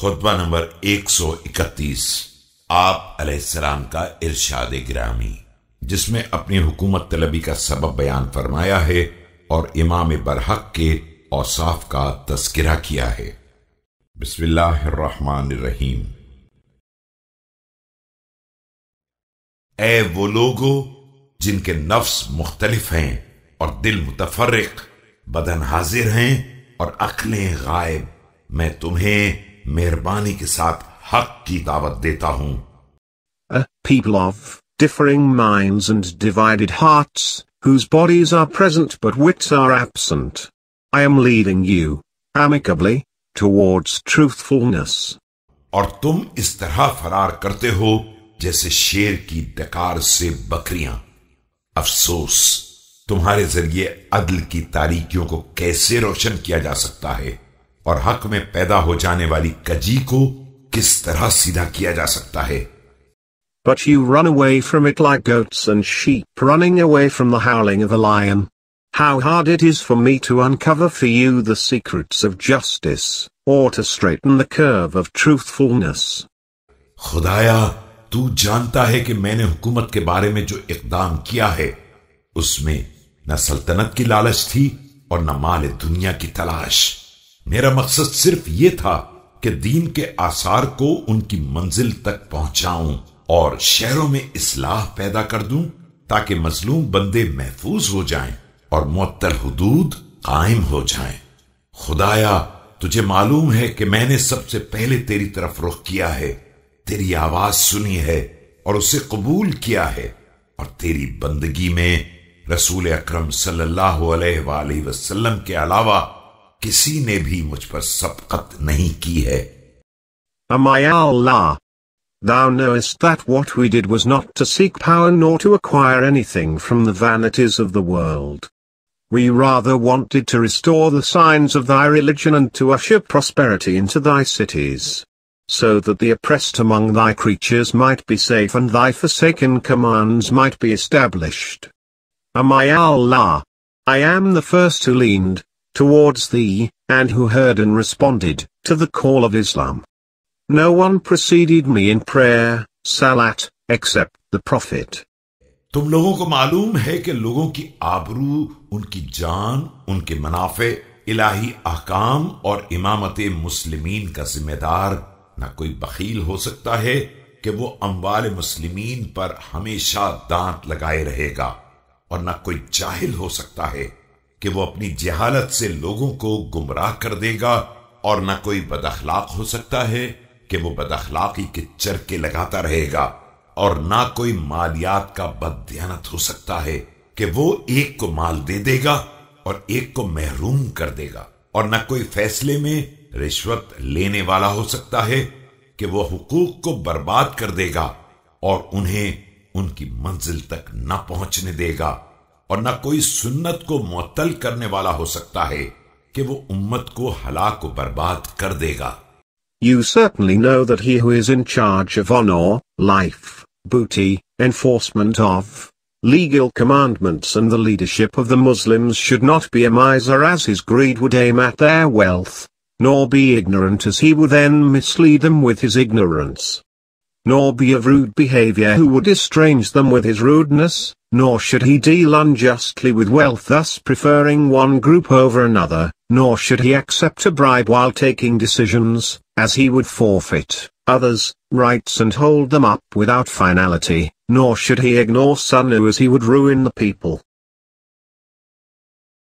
खुतबा number 131 आप अलैहिस्सलाम का इरशाद गिरामी, जिसमें अपनी हुकूमत तलबी का सबब बयान फरमाया है और इमाम बरहक के औसाफ का तज़किरा किया है। बिस्मिल्लाहिर्रहमानिर्रहीम। ए वो लोगो जिनके नफ्स मुख्तलिफ हैं और दिल मुतफर्रिक, बदन हाजिर हैं और अक्लें गायब, मैं तुम्हें मेहरबानी के साथ हक की दावत देता हूं। A people of differing minds and divided hearts, whose bodies are present but wits are absent. I am leading you, amicably, towards truthfulness. और तुम इस तरह फरार करते हो जैसे शेर की डकार से बकरियां। अफसोस, तुम्हारे जरिए अदल की तारीकियों को कैसे रोशन किया जा सकता है और हक में पैदा हो जाने वाली कजी को किस तरह सीधा किया जा सकता है। But you run away from it like goats and sheep running away from the howling of a lion. How hard it is for me to uncover for you the secrets of justice, or to straighten the curve of truthfulness. खुदाया, तू जानता है कि मैंने हुकूमत के बारे में जो इक़दाम किया है उसमें न सल्तनत की लालच थी और न माल दुनिया की तलाश। मेरा मकसद सिर्फ ये था कि दीन के आसार को उनकी मंजिल तक पहुंचाऊं और शहरों में इस्लाह पैदा कर दूं ताकि मजलूम बंदे महफूज हो जाएं और मुअत्तल हुदूद कायम हो जाएं। खुदाया, तुझे मालूम है कि मैंने सबसे पहले तेरी तरफ रुख किया है, तेरी आवाज सुनी है और उसे कबूल किया है, और तेरी बंदगी में रसूल अकरम सल्लल्लाहु अलैहि वसल्लम के अलावा किसी ने भी मुझ पर सबकत नहीं की है। O my Allah, thou knowest that what we did was not to seek power nor to acquire anything from the vanities of the world. We rather wanted to restore the signs of thy religion and to usher prosperity into thy cities, so that the oppressed among thy creatures might be safe and thy forsaken commands might be established. O my Allah, I am the first who leaned towards thee, and who heard and responded to the call of Islam. No one preceded me in prayer, salat, except the Prophet. तुम लोगों को मालूम है कि लोगों की आबरू, उनकी जान, उनके मुनाफे, इलाही अहकाम और इमामत मुस्लिमीन का जिम्मेदार न कोई बखील हो सकता है कि वो अम्वाल मुस्लिमीन पर हमेशा दांत लगाए रहेगा, और न कोई जाहिल हो सकता है कि वो अपनी जहालत से लोगों को गुमराह कर देगा, और न कोई बदअखलाक हो सकता है कि वो बदअखलाकी के चरके लगाता रहेगा, और ना कोई मालियात का बददियानत हो सकता है कि वो एक को माल दे देगा और एक को महरूम कर देगा, और न कोई फैसले में रिश्वत लेने वाला हो सकता है कि वो हुकूक को बर्बाद कर देगा और उन्हें उनकी मंजिल तक न पहुंचने देगा, और न कोई सुन्नत को मुअत्तल करने वाला हो सकता है कि वो उम्मत को हलाक व बर्बाद कर देगा। You certainly know that he who is in charge of honor, life, booty, enforcement of legal commandments and the leadership of the Muslims should not be a miser as his greed would aim at their wealth, nor be ignorant as he would then mislead them with his ignorance. Nor be of rude behavior who would estrange them with his rudeness, nor should he deal unjustly with wealth thus preferring one group over another, nor should he accept a bribe while taking decisions, as he would forfeit others' rights and hold them up without finality, nor should he ignore Sunnu as he would ruin the people.